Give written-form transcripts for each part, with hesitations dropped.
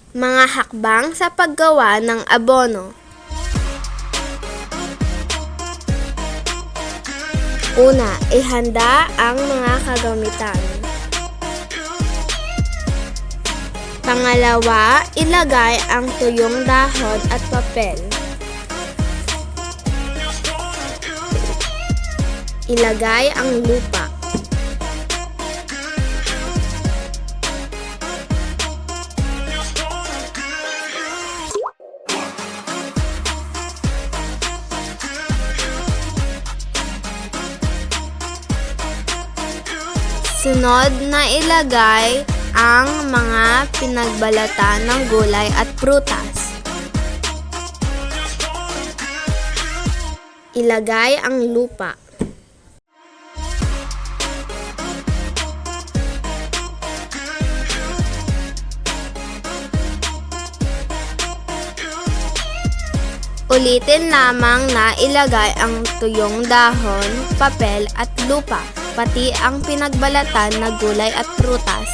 Mga hakbang sa paggawa ng abono. Una, ihanda ang mga kagamitan. Pangalawa, ilagay ang tuyong dahon at papel. Ilagay ang lupa. Sunod na ilagay ang mga pinagbalatan ng gulay at prutas. Ilagay ang lupa. Ulitin lamang na ilagay ang tuyong dahon, papel at lupa, pati ang pinagbalatan na gulay at prutas.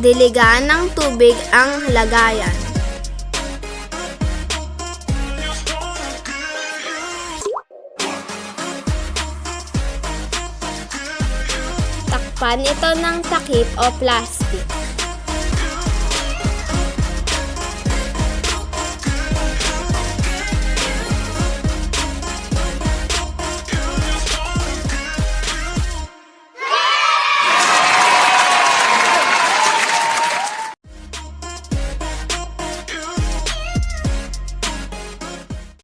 Diligan ng tubig ang lagayan. Takpan ito ng takip o plastic.